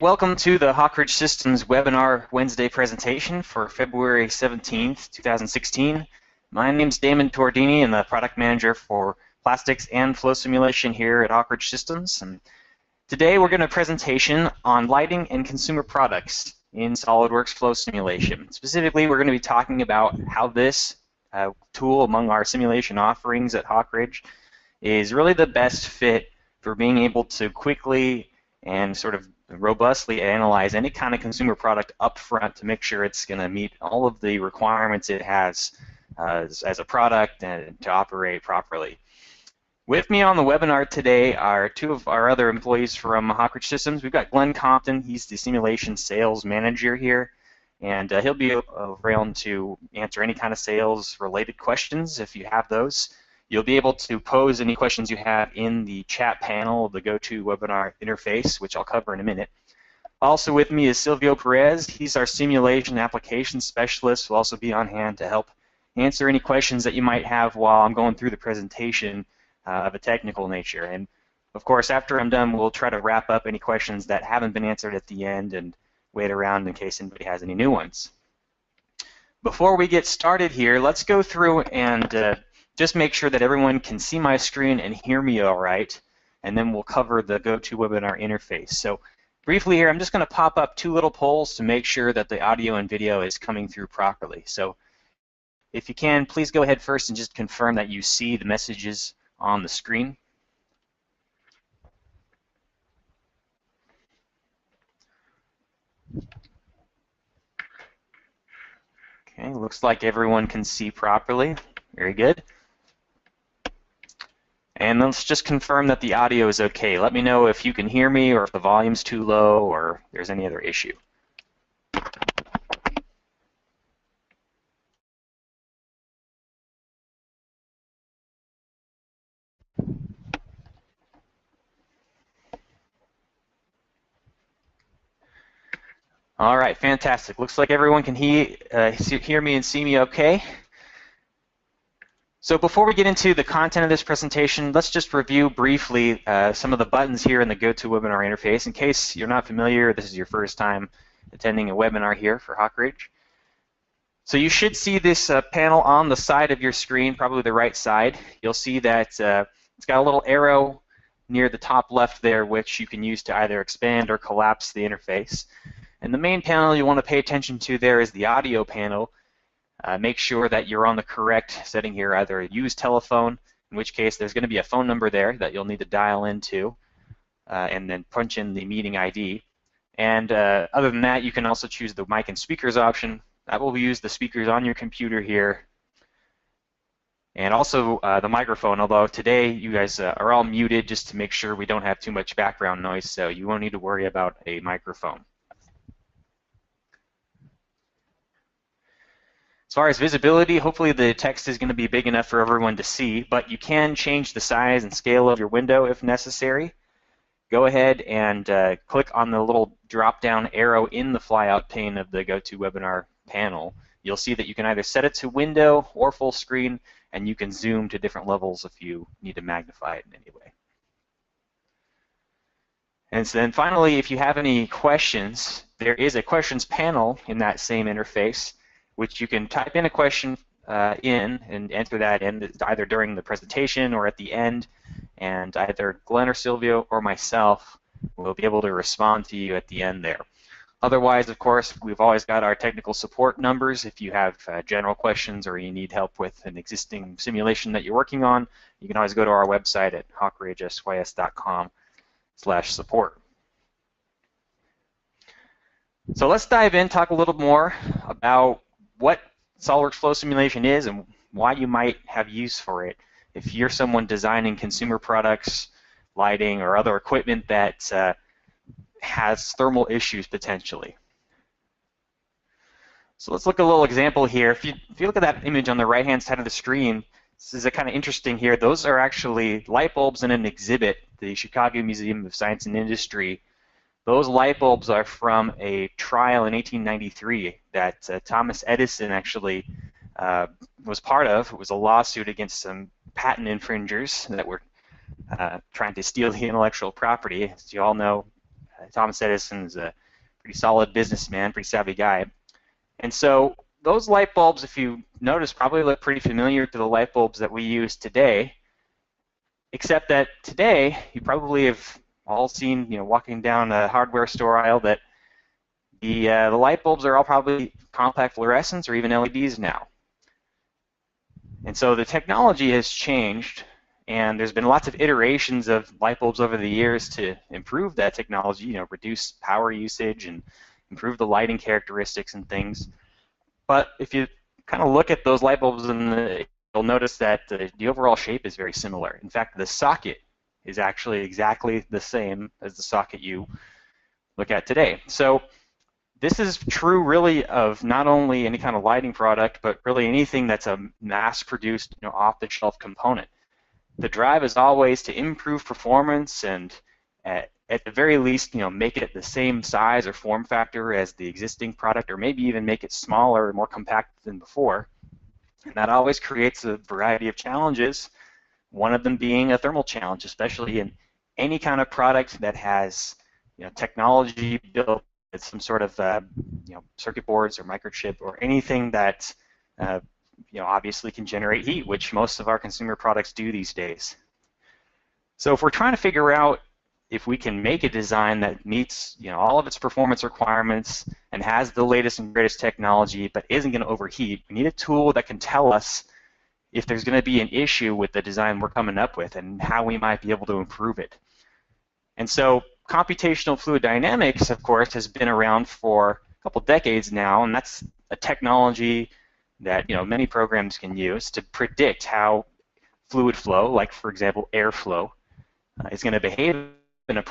Welcome to the Hawkridge Systems webinar Wednesday presentation for February 17th, 2016. My name is Damon Tordini, and the product manager for plastics and flow simulation here at Hawkridge Systems. And today we're going to presentation on lighting and consumer products in SOLIDWORKS Flow Simulation. Specifically, we're going to be talking about how this tool among our simulation offerings at Hawkridge is really the best fit for being able to quickly and sort of robustly analyze any kind of consumer product up front to make sure it's going to meet all of the requirements it has as a product and to operate properly. With me on the webinar today are two of our other employees from Hawkridge Systems. We've got Glenn Compton. He's the simulation sales manager here, and he'll be around to answer any kind of sales related questions if you have those. You'll be able to pose any questions you have in the chat panel of the GoToWebinar interface, which I'll cover in a minute. Also with me is Silvio Perez. He's our simulation application specialist. Who'll also be on hand to help answer any questions that you might have while I'm going through the presentation of a technical nature. And of course, after I'm done, we'll try to wrap up any questions that haven't been answered at the end and wait around in case anybody has any new ones. Before we get started here, let's go through and just make sure that everyone can see my screen and hear me all right, and then we'll cover the GoToWebinar interface. So briefly here, I'm just going to pop up two little polls to make sure that the audio and video is coming through properly. So if you can, please go ahead first and just confirm that you see the messages on the screen. Okay, looks like everyone can see properly. Very good. And let's just confirm that the audio is okay. Let me know if you can hear me or if the volume's too low or if there's any other issue. All right, fantastic. Looks like everyone can hear me and see me okay. So before we get into the content of this presentation, let's just review briefly some of the buttons here in the GoToWebinar interface. In case you're not familiar, this is your first time attending a webinar here for Hawkridge. So you should see this panel on the side of your screen, probably the right side. You'll see that it's got a little arrow near the top left there, which you can use to either expand or collapse the interface. And the main panel you want to pay attention to there is the audio panel. Make sure that you're on the correct setting here, either use telephone, in which case there's going to be a phone number there that you'll need to dial into, and then punch in the meeting ID. And other than that, you can also choose the mic and speakers option. That will use the speakers on your computer here. And also the microphone, although today you guys are all muted just to make sure we don't have too much background noise, so you won't need to worry about a microphone. As far as visibility, hopefully the text is going to be big enough for everyone to see, but you can change the size and scale of your window if necessary. Go ahead and click on the little drop-down arrow in the flyout pane of the GoToWebinar panel. You'll see that you can either set it to window or full screen, and you can zoom to different levels if you need to magnify it in any way. And so then finally, if you have any questions, there is a questions panel in that same interface, which you can type in a question in and enter that in either during the presentation or at the end, and either Glenn or Silvio or myself will be able to respond to you at the end there. Otherwise, of course, we've always got our technical support numbers. If you have general questions or you need help with an existing simulation that you're working on, you can always go to our website at hawkridgesys.com/support. So let's dive in, talk a little more about what SOLIDWORKS Flow Simulation is and why you might have use for it if you're someone designing consumer products, lighting, or other equipment that has thermal issues potentially. So let's look at a little example here. If you look at that image on the right-hand side of the screen, this is kind of interesting here. Those are actually light bulbs in an exhibit, the Chicago Museum of Science and Industry. Those light bulbs are from a trial in 1893 that Thomas Edison actually was part of. It was a lawsuit against some patent infringers that were trying to steal the intellectual property. As you all know, Thomas Edison is a pretty solid businessman, pretty savvy guy. And so those light bulbs, if you notice, probably look pretty familiar to the light bulbs that we use today, except that today you probably have all seen, walking down a hardware store aisle, that the light bulbs are all probably compact fluorescents or even LEDs now. And so the technology has changed, and there's been lots of iterations of light bulbs over the years to improve that technology, reduce power usage and improve the lighting characteristics and things. But if you kind of look at those light bulbs, you'll notice that the overall shape is very similar. In fact, the socket is actually exactly the same as the socket you look at today. So this is true really of not only any kind of lighting product, but really anything that's a mass-produced, off-the-shelf component. The drive is always to improve performance and at the very least, make it the same size or form factor as the existing product, or maybe even make it smaller and more compact than before. And that always creates a variety of challenges, one of them being a thermal challenge, especially in any kind of product that has technology built with some sort of circuit boards or microchip or anything that obviously can generate heat, which most of our consumer products do these days. So if we're trying to figure out if we can make a design that meets all of its performance requirements and has the latest and greatest technology but isn't going to overheat, we need a tool that can tell us if there's going to be an issue with the design we're coming up with and how we might be able to improve it. And so computational fluid dynamics, of course, has been around for a couple decades now, and that's a technology that many programs can use to predict how fluid flow, like for example airflow, is going to behave in a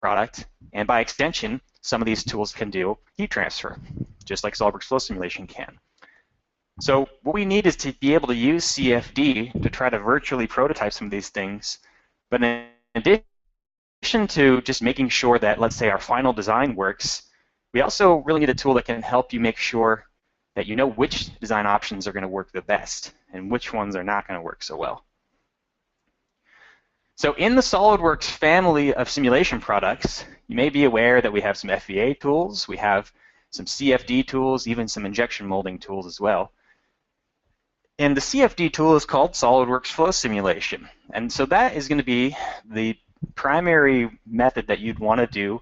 product, and by extension, some of these tools can do heat transfer, just like SOLIDWORKS Flow Simulation can. So what we need is to be able to use CFD to try to virtually prototype some of these things, but in addition to just making sure that, let's say, our final design works, we also really need a tool that can help you make sure that you know which design options are going to work the best and which ones are not going to work so well. So in the SOLIDWORKS family of simulation products, you may be aware that we have some FEA tools, we have some CFD tools, even some injection molding tools as well. And the CFD tool is called SOLIDWORKS Flow Simulation. And so that is going to be the primary method that you'd want to do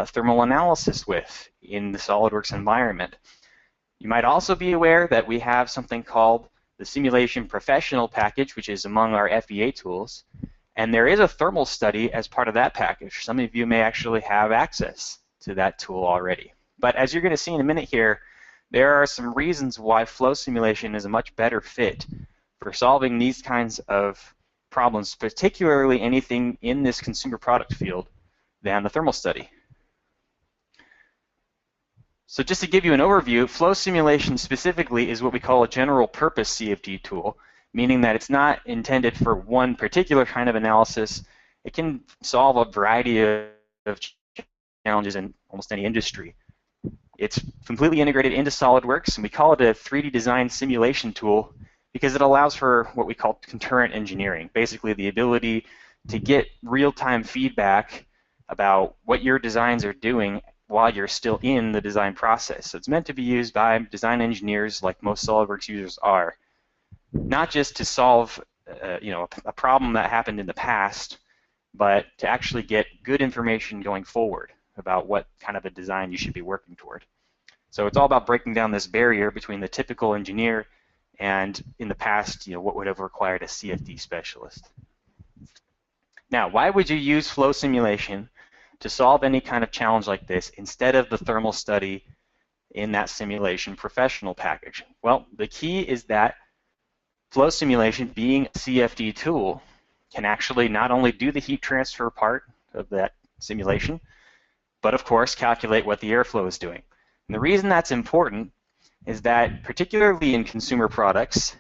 thermal analysis with in the SOLIDWORKS environment. You might also be aware that we have something called the Simulation Professional package, which is among our FEA tools. And there is a thermal study as part of that package. Some of you may actually have access to that tool already. But as you're going to see in a minute here, there are some reasons why flow simulation is a much better fit for solving these kinds of problems, particularly anything in this consumer product field, than the thermal study. So just to give you an overview, flow simulation specifically is what we call a general purpose CFD tool, meaning that it's not intended for one particular kind of analysis. It can solve a variety of challenges in almost any industry. It's completely integrated into SOLIDWORKS, and we call it a 3D design simulation tool because it allows for what we call concurrent engineering, basically the ability to get real-time feedback about what your designs are doing while you're still in the design process. So it's meant to be used by design engineers like most SOLIDWORKS users are, not just to solve a problem that happened in the past, but to actually get good information going forward about what kind of a design you should be working toward. So it's all about breaking down this barrier between the typical engineer and, in the past, what would have required a CFD specialist. Now, why would you use flow simulation to solve any kind of challenge like this instead of the thermal study in that simulation professional package? Well, the key is that flow simulation, being a CFD tool, can actually not only do the heat transfer part of that simulation, but of course calculate what the airflow is doing. And the reason that's important is that, particularly in consumer products,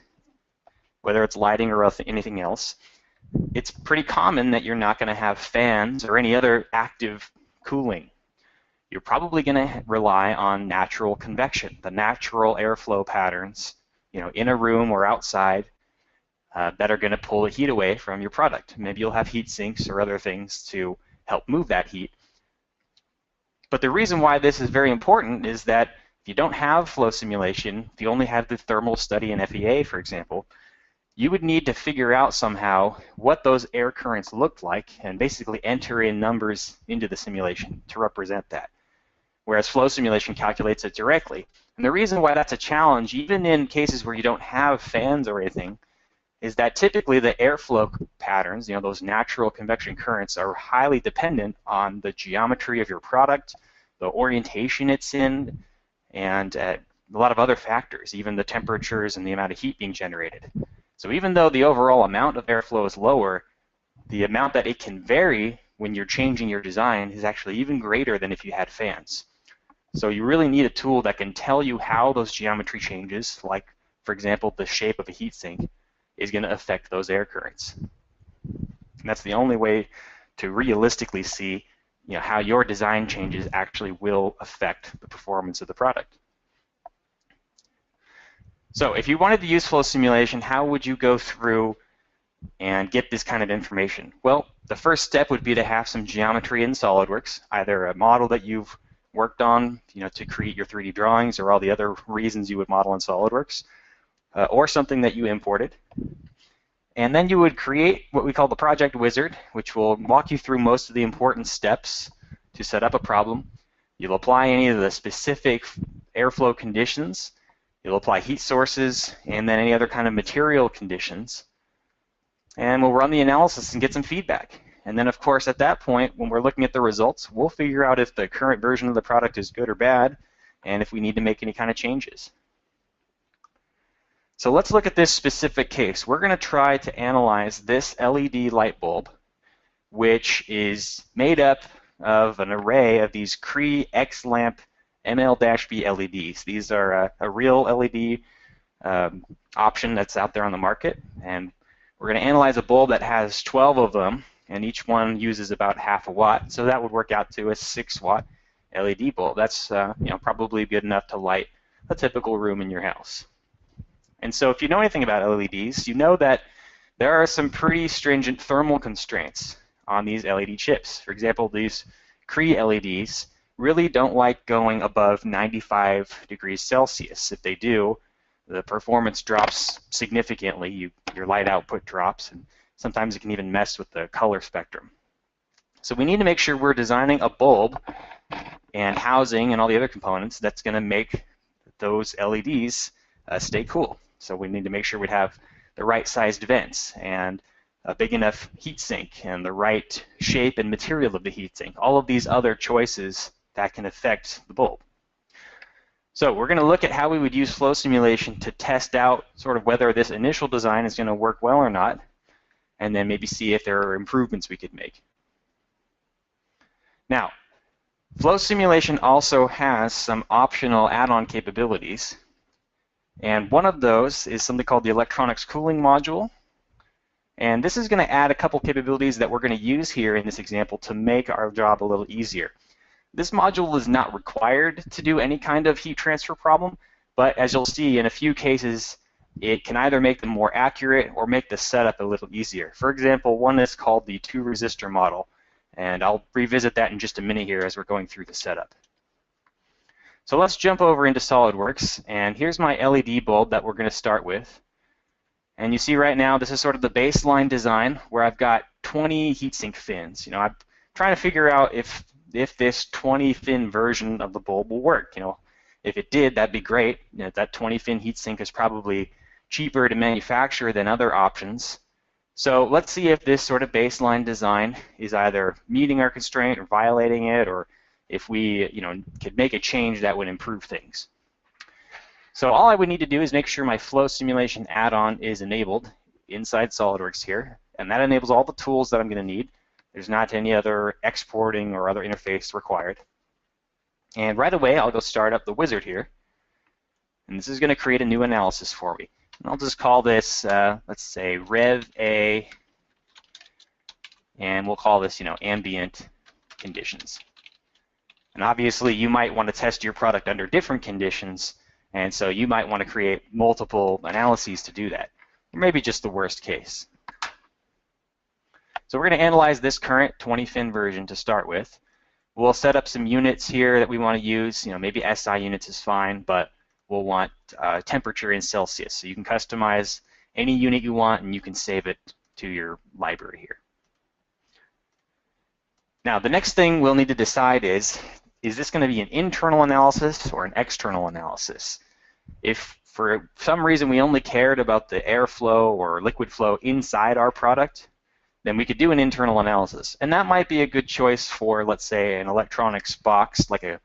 whether it's lighting or anything else, it's pretty common that you're not going to have fans or any other active cooling. You're probably going to rely on natural convection, the natural airflow patterns, in a room or outside, that are going to pull the heat away from your product. Maybe you'll have heat sinks or other things to help move that heat. But the reason why this is very important is that if you don't have flow simulation, if you only have the thermal study in FEA, for example, you would need to figure out somehow what those air currents look like and basically enter in numbers into the simulation to represent that. Whereas flow simulation calculates it directly. And the reason why that's a challenge, even in cases where you don't have fans or anything, is that typically the airflow patterns, those natural convection currents, are highly dependent on the geometry of your product, the orientation it's in, and a lot of other factors, even the temperatures and the amount of heat being generated. So even though the overall amount of airflow is lower, the amount that it can vary when you're changing your design is actually even greater than if you had fans. So you really need a tool that can tell you how those geometry changes, like, for example, the shape of a heat sink, is going to affect those air currents. And that's the only way to realistically see how your design changes actually will affect the performance of the product. So if you wanted to use flow simulation, how would you go through and get this kind of information? Well, the first step would be to have some geometry in SOLIDWORKS, either a model that you've worked on to create your 3D drawings or all the other reasons you would model in SOLIDWORKS, or something that you imported. And then you would create what we call the project wizard, which will walk you through most of the important steps to set up a problem. You'll apply any of the specific airflow conditions. You'll apply heat sources and then any other kind of material conditions. And we'll run the analysis and get some feedback. And then, of course, at that point, when we're looking at the results, we'll figure out if the current version of the product is good or bad, and if we need to make any kind of changes. So let's look at this specific case. We're going to try to analyze this LED light bulb, which is made up of an array of these Cree X-Lamp ML-B LEDs. These are a real LED option that's out there on the market, and we're going to analyze a bulb that has 12 of them, and each one uses about half a watt, so that would work out to a 6-watt LED bulb. That's probably good enough to light a typical room in your house. And so if you know anything about LEDs, you know that there are some pretty stringent thermal constraints on these LED chips. For example, these Cree LEDs really don't like going above 95 degrees Celsius. If they do, the performance drops significantly. Your light output drops, and sometimes it can even mess with the color spectrum. So we need to make sure we're designing a bulb and housing and all the other components that's going to make those LEDs stay cool. So we need to make sure we have the right sized vents and a big enough heat sink and the right shape and material of the heat sink. All of these other choices that can affect the bulb. So we're going to look at how we would use flow simulation to test out sort of whether this initial design is going to work well or not, and then maybe see if there are improvements we could make. Now, flow simulation also has some optional add-on capabilities. And one of those is something called the electronics cooling module. And this is going to add a couple capabilities that we're going to use here in this example to make our job a little easier. This module is not required to do any kind of heat transfer problem, but as you'll see in a few cases, it can either make them more accurate or make the setup a little easier. For example, one is called the 2-resistor model, and I'll revisit that in just a minute here as we're going through the setup. So let's jump over into SOLIDWORKS, and here's my LED bulb that we're going to start with. And you see right now this is sort of the baseline design where I've got 20 heatsink fins. I'm trying to figure out if this 20-fin version of the bulb will work. If it did, that'd be great. That 20-fin heatsink is probably cheaper to manufacture than other options. So let's see if this sort of baseline design is either meeting our constraint or violating it, or if we could make a change that would improve things. So all I would need to do is make sure my flow simulation add-on is enabled inside SOLIDWORKS here, and that enables all the tools that I'm going to need. There's not any other exporting or other interface required. And right away, I'll go start up the wizard here, and this is going to create a new analysis for me. And I'll just call this, let's say, Rev A, and we'll call this, ambient conditions. And obviously, you might want to test your product under different conditions, and so you might want to create multiple analyses to do that, or maybe just the worst case. So we're going to analyze this current 20-fin version to start with. We'll set up some units here that we want to use. Maybe SI units is fine, but we'll want temperature in Celsius. So you can customize any unit you want, and you can save it to your library here. Now, the next thing we'll need to decide is this going to be an internal analysis or an external analysis? If for some reason we only cared about the airflow or liquid flow inside our product, then we could do an internal analysis. And that might be a good choice for, let's say, an electronics box, like a,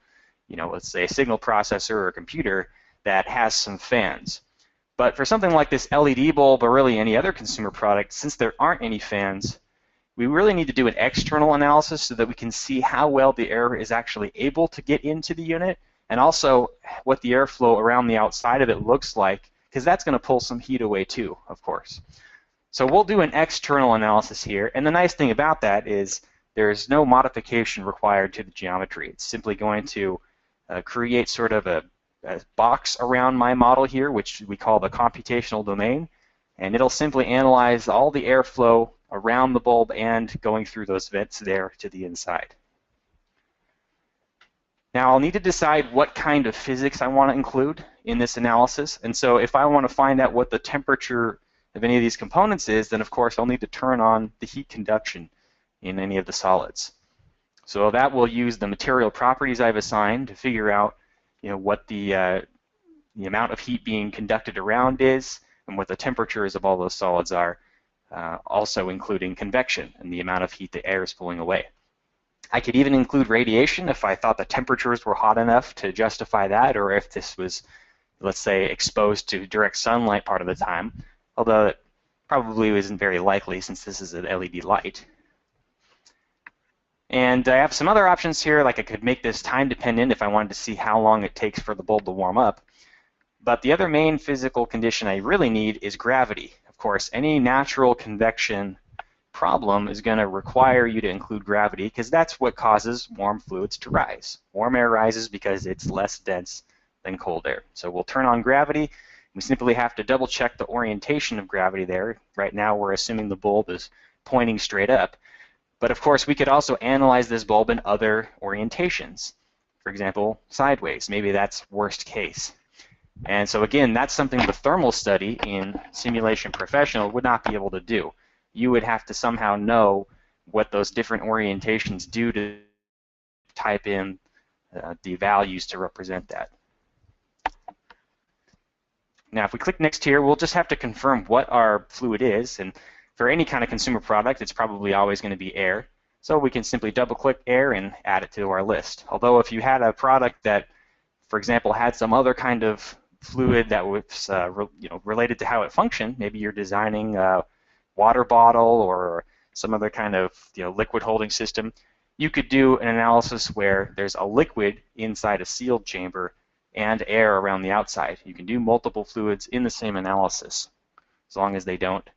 let's say a signal processor or a computer that has some fans. But for something like this LED bulb or really any other consumer product, since there aren't any fans, we really need to do an external analysis so that we can see how well the air is actually able to get into the unit, and also what the airflow around the outside of it looks like, because that's going to pull some heat away too, of course. So we'll do an external analysis here, and the nice thing about that is there's no modification required to the geometry. It's simply going to create sort of a box around my model here, which we call the computational domain, and it'll simply analyze all the airflow around the bulb and going through those vents there to the inside. Now I'll need to decide what kind of physics I want to include in this analysis, and so if I want to find out what the temperature of any of these components is, then of course I'll need to turn on the heat conduction in any of the solids. So that will use the material properties I've assigned to figure out what the amount of heat being conducted around is and what the temperatures of all those solids are, also including convection and the amount of heat the air is pulling away. I could even include radiation if I thought the temperatures were hot enough to justify that, or if this was, let's say, exposed to direct sunlight part of the time, although it probably isn't very likely since this is an LED light. And I have some other options here, like I could make this time dependent if I wanted to see how long it takes for the bulb to warm up. But the other main physical condition I really need is gravity. Of course, any natural convection problem is going to require you to include gravity, because that's what causes warm fluids to rise. Warm air rises because it's less dense than cold air. So we'll turn on gravity. We simply have to double check the orientation of gravity there. Right now we're assuming the bulb is pointing straight up. But of course we could also analyze this bulb in other orientations. For example, sideways. Maybe that's worst case. And so again, that's something the thermal study in Simulation Professional would not be able to do. You would have to somehow know what those different orientations do to type in the values to represent that. Now if we click next here, we'll just have to confirm what our fluid is, and for any kind of consumer product it's probably always going to be air. So we can simply double click air and add it to our list. Although if you had a product that, for example, had some other kind of fluid that was related to how it functioned, maybe you're designing a water bottle or some other kind of liquid holding system, you could do an analysis where there's a liquid inside a sealed chamber and air around the outside. You can do multiple fluids in the same analysis as long as they don't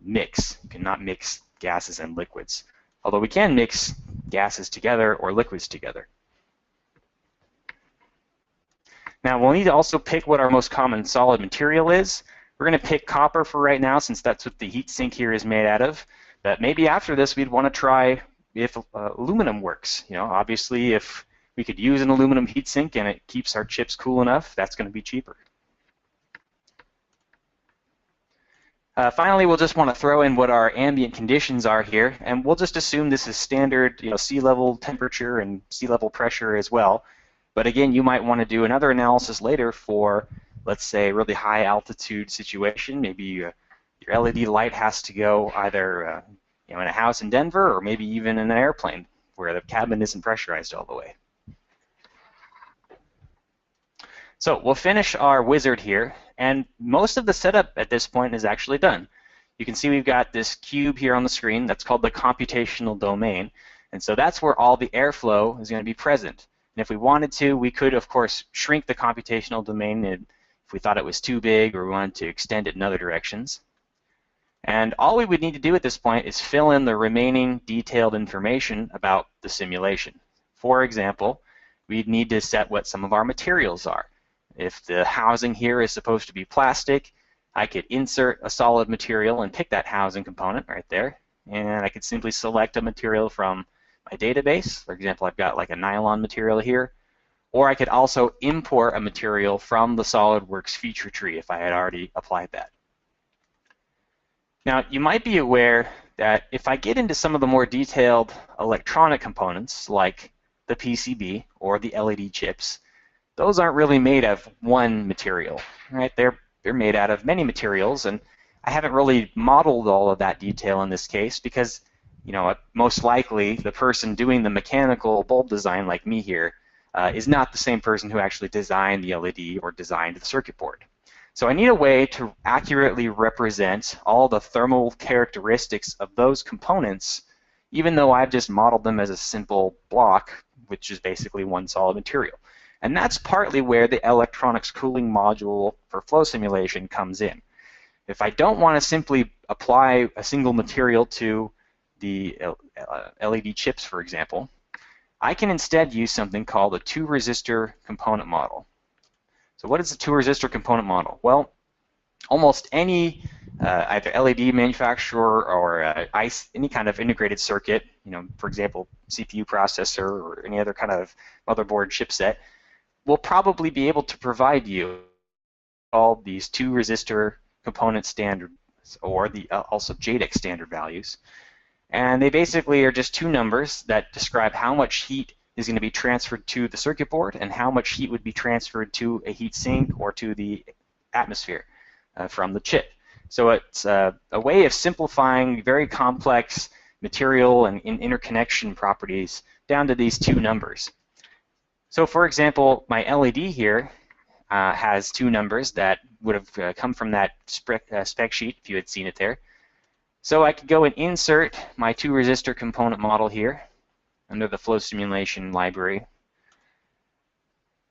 mix. You cannot mix gases and liquids, although we can mix gases together or liquids together. Now we'll need to also pick what our most common solid material is. We're going to pick copper for right now since that's what the heat sink here is made out of. But maybe after this we'd want to try if aluminum works. Obviously if we could use an aluminum heat sink and it keeps our chips cool enough, that's going to be cheaper. Finally, we'll just want to throw in what our ambient conditions are here, and we'll just assume this is standard sea level temperature and sea level pressure as well. But again, you might want to do another analysis later for, let's say, a really high altitude situation. Maybe your LED light has to go either in a house in Denver or maybe even in an airplane where the cabin isn't pressurized all the way. So we'll finish our wizard here, and most of the setup at this point is actually done. You can see we've got this cube here on the screen that's called the computational domain, and so that's where all the airflow is going to be present. And if we wanted to, we could, of course, shrink the computational domain if we thought it was too big or we wanted to extend it in other directions. And all we would need to do at this point is fill in the remaining detailed information about the simulation. For example, we'd need to set what some of our materials are. If the housing here is supposed to be plastic, I could insert a solid material and pick that housing component right there. And I could simply select a material from my database. For example, I've got like a nylon material here. Or I could also import a material from the SOLIDWORKS feature tree if I had already applied that. Now, you might be aware that if I get into some of the more detailed electronic components, like the PCB or the LED chips, those aren't really made of one material, right? They're made out of many materials, and I haven't really modeled all of that detail in this case because, you know, most likely the person doing the mechanical bulb design, like me here, is not the same person who actually designed the LED or designed the circuit board. So I need a way to accurately represent all the thermal characteristics of those components, even though I've just modeled them as a simple block, which is basically one solid material. And that's partly where the electronics cooling module for flow simulation comes in. If I don't want to simply apply a single material to the LED chips, for example, I can instead use something called a two-resistor component model. So what is a two-resistor component model? Well, almost any either LED manufacturer or any kind of integrated circuit, you know, for example, CPU processor or any other kind of motherboard chipset, will probably be able to provide you all these two-resistor component standards, or the also JADEC standard values. And they basically are just two numbers that describe how much heat is going to be transferred to the circuit board and how much heat would be transferred to a heat sink or to the atmosphere from the chip. So it's a way of simplifying very complex material and interconnection properties down to these two numbers. So for example, my LED here has two numbers that would have come from that spec sheet if you had seen it there. So I could go and insert my two-resistor component model here under the flow simulation library.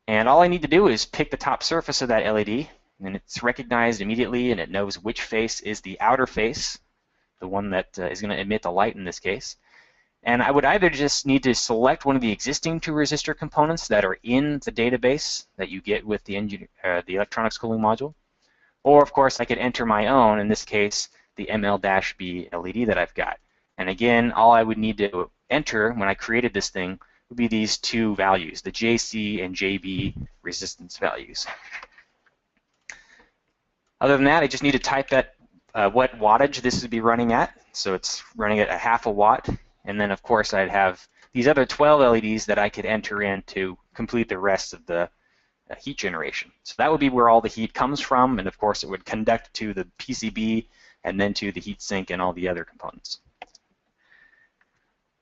And all I need to do is pick the top surface of that LED, and it's recognized immediately, and it knows which face is the outer face, the one that is going to emit the light in this case. And I would either just need to select one of the existing two-resistor components that are in the database that you get with the electronics cooling module, or of course I could enter my own, in this case the ML-B LED that I've got. And again, all I would need to enter when I created this thing would be these two values, the JC and JB resistance values. Other than that, I just need to type that what wattage this would be running at. So it's running at 1/2 watt. And then, of course, I'd have these other 12 LEDs that I could enter in to complete the rest of the heat generation. So that would be where all the heat comes from, and of course it would conduct to the PCB and then to the heat sink and all the other components.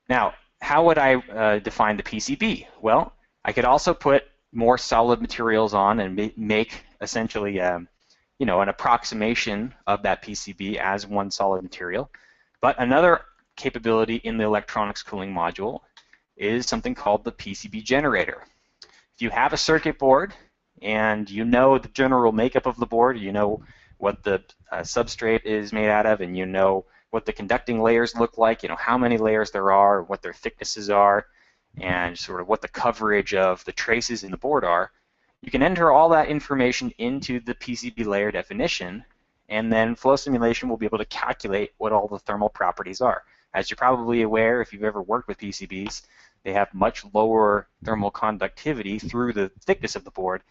Now, how would I define the PCB? Well, I could also put more solid materials on and make essentially you know, an approximation of that PCB as one solid material. But another capability in the electronics cooling module is something called the PCB Generator. If you have a circuit board and you know the general makeup of the board, you know what the substrate is made out of, and you know what the conducting layers look like, you know how many layers there are, what their thicknesses are, and sort of what the coverage of the traces in the board are, you can enter all that information into the PCB layer definition, and then flow simulation will be able to calculate what all the thermal properties are. As you're probably aware, if you've ever worked with PCBs, they have much lower thermal conductivity through the thickness of the board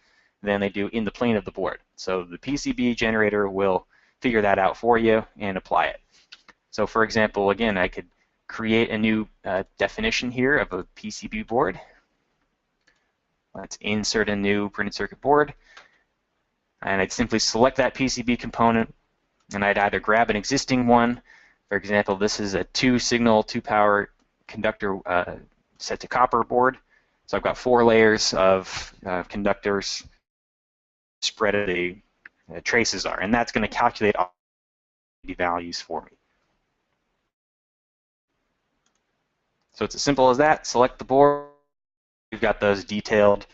than they do in the plane of the board. So the PCB generator will figure that out for you and apply it. So for example, again, I could create a new definition here of a PCB board. Let's insert a new printed circuit board. And I'd simply select that PCB component, and I'd either grab an existing one. For example, this is a 2-signal, 2-power conductor set to copper board. So I've got 4 layers of conductors spread as the traces are, and that's going to calculate all the values for me. So it's as simple as that. Select the board. You've got those detailed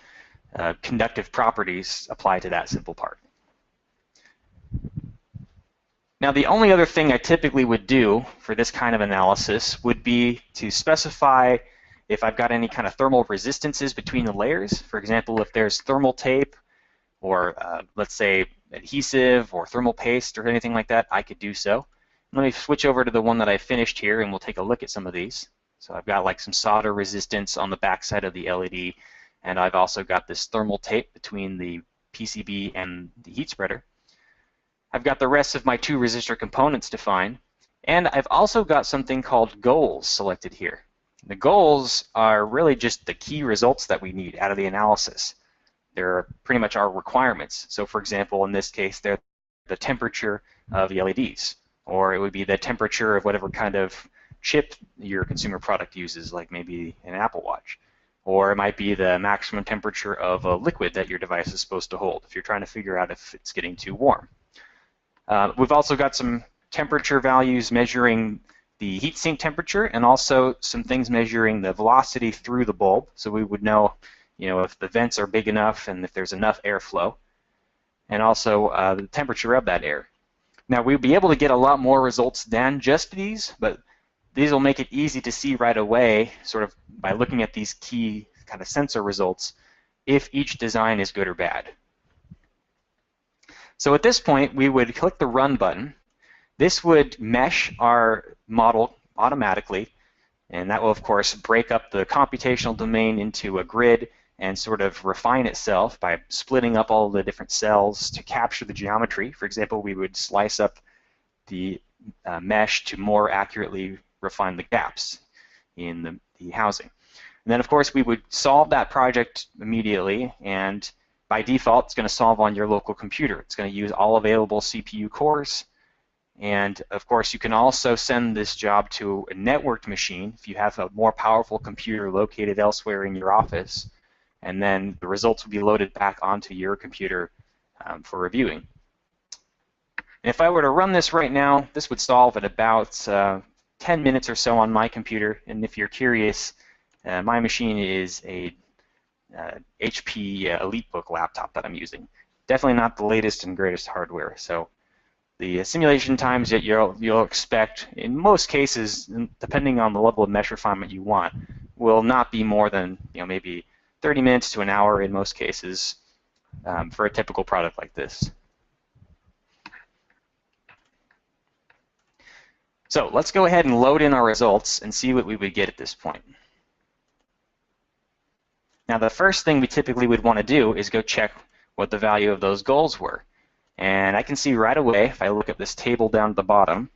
conductive properties applied to that simple part. Now, the only other thing I typically would do for this kind of analysis would be to specify if I've got any kind of thermal resistances between the layers. For example, if there's thermal tape or let's say adhesive or thermal paste or anything like that, I could do so. Let me switch over to the one that I finished here, and we'll take a look at some of these. So I've got like some solder resistance on the backside of the LED, and I've also got this thermal tape between the PCB and the heat spreader. I've got the rest of my two resistor components defined, and I've also got something called goals selected here. The goals are really just the key results that we need out of the analysis. They're pretty much our requirements. So for example, in this case, they're the temperature of the LEDs, or it would be the temperature of whatever kind of chip your consumer product uses, like maybe an Apple Watch. Or it might be the maximum temperature of a liquid that your device is supposed to hold if you're trying to figure out if it's getting too warm. We've also got some temperature values measuring the heatsink temperature, and also some things measuring the velocity through the bulb, so we would know, if the vents are big enough and if there's enough airflow, and also the temperature of that air. Now, we'll be able to get a lot more results than just these, but these will make it easy to see right away, sort of by looking at these key kind of sensor results, if each design is good or bad. So at this point, we would click the Run button. This would mesh our model automatically, and that will, of course, break up the computational domain into a grid and sort of refine itself by splitting up all the different cells to capture the geometry. For example, we would slice up the mesh to more accurately refine the gaps in the housing. And then, of course, we would solve that project immediately, and by default, it's going to solve on your local computer. It's going to use all available CPU cores. And of course, you can also send this job to a networked machine if you have a more powerful computer located elsewhere in your office, and then the results will be loaded back onto your computer for reviewing. And if I were to run this right now, this would solve at about 10 minutes or so on my computer. And if you're curious, my machine is a HP EliteBook laptop that I'm using. Definitely not the latest and greatest hardware. So the simulation times that you'll expect, in most cases, depending on the level of mesh refinement you want, will not be more than maybe 30 minutes to an hour in most cases for a typical product like this. So let's go ahead and load in our results and see what we would get at this point. Now, the first thing we typically would want to do is go check what the value of those goals were. And I can see right away, if I look at this table down at the bottom,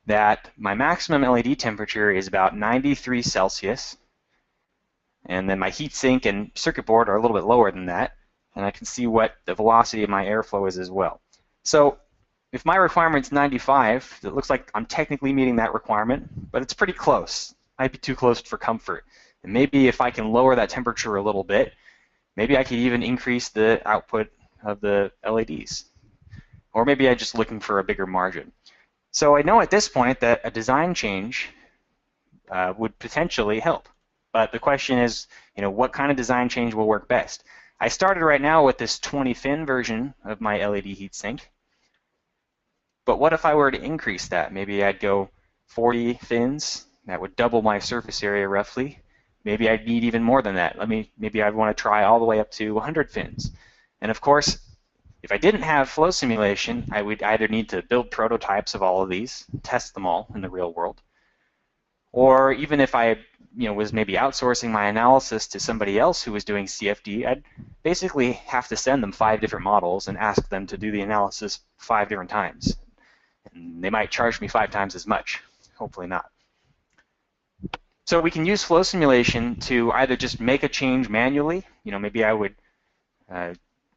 that my maximum LED temperature is about 93 Celsius. And then my heatsink and circuit board are a little bit lower than that. And I can see what the velocity of my airflow is as well. So if my requirement's 95, it looks like I'm technically meeting that requirement, but it's pretty close. Might be too close for comfort. And maybe if I can lower that temperature a little bit, maybe I could even increase the output of the LEDs. Or maybe I'm just looking for a bigger margin. So I know at this point that a design change would potentially help. But the question is, what kind of design change will work best? I started right now with this 20 fin version of my LED heatsink. But what if I were to increase that? Maybe I'd go 40 fins. That would double my surface area roughly. Maybe I'd need even more than that. Maybe I'd want to try all the way up to 100 fins. And of course, if I didn't have flow simulation, I would either need to build prototypes of all of these, test them all in the real world, or even if I was maybe outsourcing my analysis to somebody else who was doing CFD, I'd basically have to send them 5 different models and ask them to do the analysis 5 different times. And they might charge me 5 times as much. Hopefully not. So we can use flow simulation to either just make a change manually. Maybe I would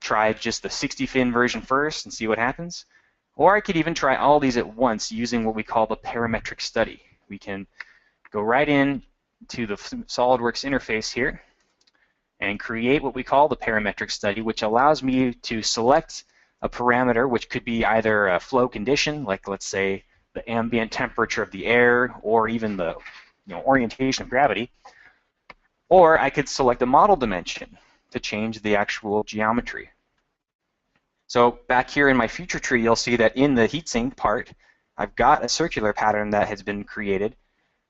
try just the 60 fin version first and see what happens. Or I could even try all these at once using what we call the parametric study. We can go right in to the SOLIDWORKS interface here and create what we call the parametric study, which allows me to select a parameter, which could be either a flow condition, like let's say the ambient temperature of the air, or even the orientation of gravity, or I could select a model dimension to change the actual geometry. So back here in my future tree, you'll see that in the heatsink part, I've got a circular pattern that has been created.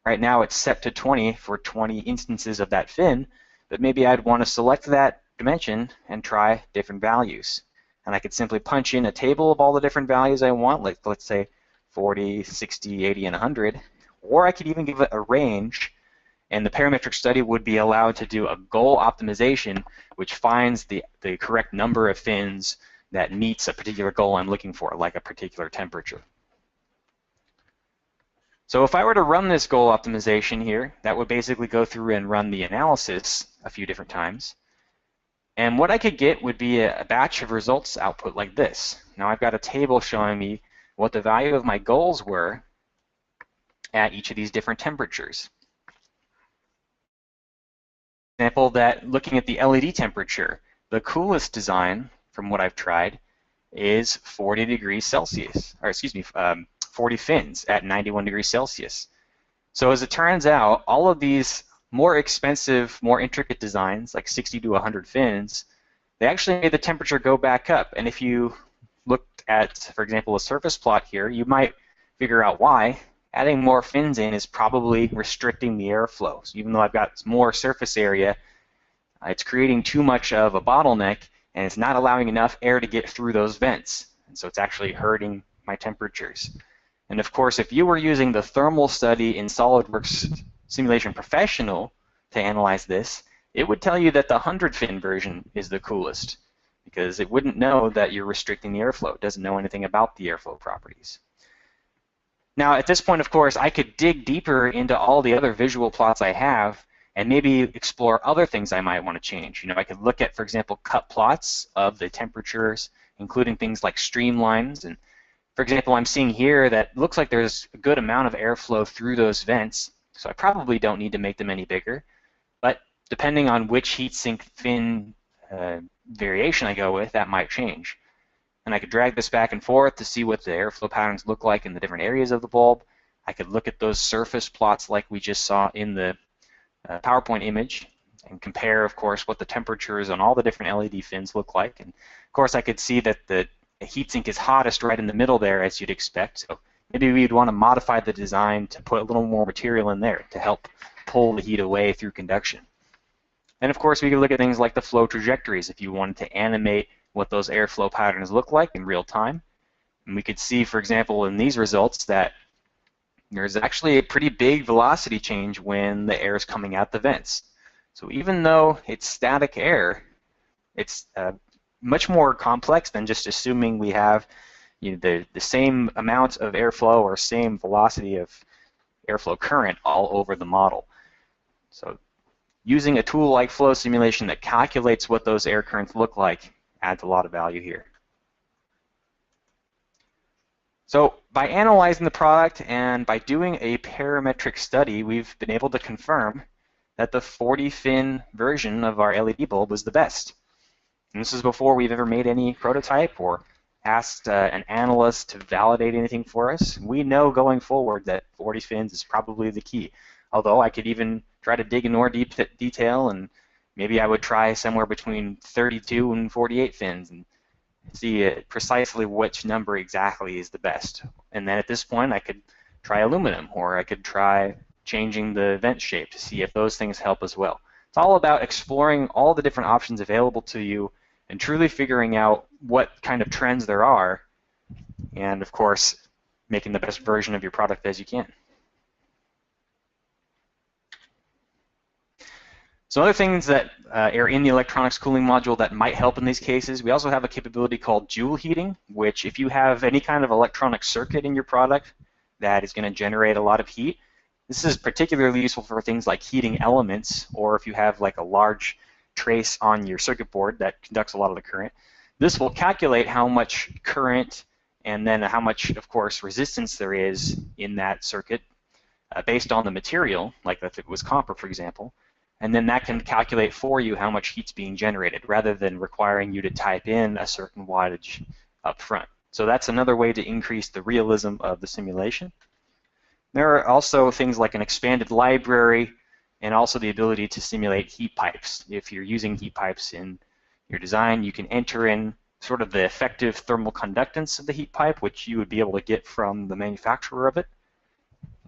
Right now it's set to 20 for 20 instances of that fin, but maybe I'd want to select that dimension and try different values. And I could simply punch in a table of all the different values I want, like let's say 40, 60, 80, and 100, or I could even give it a range and the parametric study would be allowed to do a goal optimization, which finds the correct number of fins that meets a particular goal I'm looking for, like a particular temperature. So if I were to run this goal optimization here, that would basically go through and run the analysis a few different times. And what I could get would be a batch of results output like this. Now I've got a table showing me what the value of my goals were at each of these different temperatures. Example that looking at the LED temperature, the coolest design from what I've tried is 40 degrees Celsius, or excuse me, 40 fins at 91 degrees Celsius. So as it turns out, all of these more expensive, more intricate designs, like 60 to 100 fins, they actually made the temperature go back up. And if you looked at, for example, a surface plot here, you might figure out why. Adding more fins in is probably restricting the airflow. So even though I've got more surface area, it's creating too much of a bottleneck, and it's not allowing enough air to get through those vents. And so it's actually hurting my temperatures. And of course, if you were using the thermal study in SOLIDWORKS Simulation Professional to analyze this, it would tell you that the 100 fin version is the coolest, because it wouldn't know that you're restricting the airflow. It doesn't know anything about the airflow properties. Now, at this point, of course, I could dig deeper into all the other visual plots I have and maybe explore other things I might want to change. You know, I could look at, for example, cut plots of the temperatures, including things like streamlines. And for example, I'm seeing here that looks like there's a good amount of airflow through those vents, so I probably don't need to make them any bigger. But depending on which heatsink fin variation I go with, that might change. And I could drag this back and forth to see what the airflow patterns look like in the different areas of the bulb. I could look at those surface plots like we just saw in the PowerPoint image and compare, of course, what the temperatures on all the different LED fins look like. And of course, I could see that the heatsink is hottest right in the middle there, as you'd expect. So maybe we'd want to modify the design to put a little more material in there to help pull the heat away through conduction. And of course, we could look at things like the flow trajectories if you wanted to animate what those airflow patterns look like in real time. And we could see, for example, in these results that there's actually a pretty big velocity change when the air is coming out the vents. So even though it's static air, it's much more complex than just assuming we have the same amount of airflow or same velocity of airflow current all over the model. So using a tool like Flow Simulation that calculates what those air currents look like adds a lot of value here. So by analyzing the product and by doing a parametric study, we've been able to confirm that the 40 fin version of our LED bulb was the best. And this is before we've ever made any prototype or asked an analyst to validate anything for us. We know going forward that 40 fins is probably the key. Although I could even try to dig in more detail, and maybe I would try somewhere between 32 and 48 fins and see precisely which number exactly is the best. And then at this point I could try aluminum, or I could try changing the vent shape to see if those things help as well. It's all about exploring all the different options available to you and truly figuring out what kind of trends there are, and of course making the best version of your product as you can. So other things that are in the electronics cooling module that might help in these cases, we also have a capability called joule heating, which if you have any kind of electronic circuit in your product that is going to generate a lot of heat, this is particularly useful for things like heating elements, or if you have like a large trace on your circuit board that conducts a lot of the current. This will calculate how much current and then how much, of course, resistance there is in that circuit based on the material, like if it was copper, for example. And then that can calculate for you how much heat's being generated, rather than requiring you to type in a certain wattage up front. So that's another way to increase the realism of the simulation. There are also things like an expanded library and also the ability to simulate heat pipes. If you're using heat pipes in your design, you can enter in sort of the effective thermal conductance of the heat pipe, which you would be able to get from the manufacturer of it,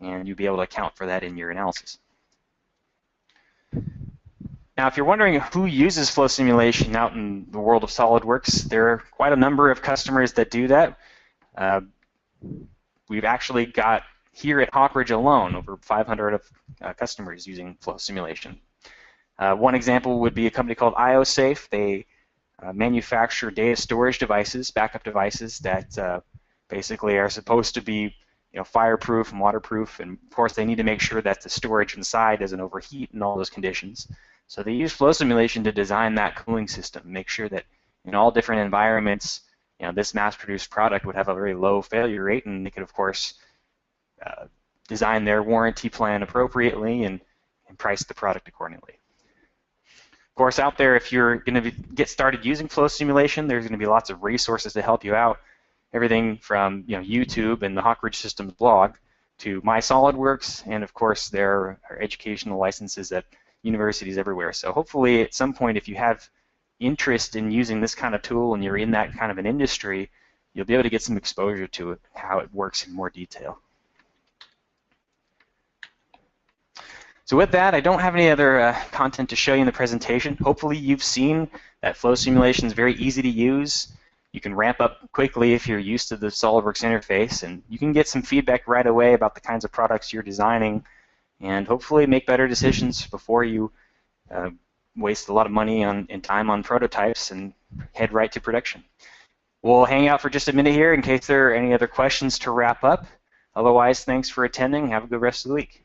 and you'd be able to account for that in your analysis. Now, if you're wondering who uses Flow Simulation out in the world of SOLIDWORKS, there are quite a number of customers that do that. We've actually got here at Hawkridge alone, over 500 customers using flow simulation. One example would be a company called IOSafe. They manufacture data storage devices, backup devices that basically are supposed to be fireproof and waterproof, and of course they need to make sure that the storage inside doesn't overheat and all those conditions. So they use flow simulation to design that cooling system, make sure that in all different environments, this mass-produced product would have a very low failure rate, and they could, of course, design their warranty plan appropriately and price the product accordingly. Of course, out there, if you're going to get started using flow simulation, there's going to be lots of resources to help you out. Everything from YouTube and the Hawkridge Systems blog to My SOLIDWORKS, and of course there are educational licenses at universities everywhere. So hopefully at some point, if you have interest in using this kind of tool and you're in that kind of an industry, you'll be able to get some exposure to it, how it works in more detail. So with that, I don't have any other content to show you in the presentation. Hopefully you've seen that flow simulation is very easy to use. You can ramp up quickly if you're used to the SOLIDWORKS interface, and you can get some feedback right away about the kinds of products you're designing, and hopefully make better decisions before you waste a lot of money and time on prototypes and head right to production. We'll hang out for just a minute here in case there are any other questions to wrap up. Otherwise, thanks for attending. Have a good rest of the week.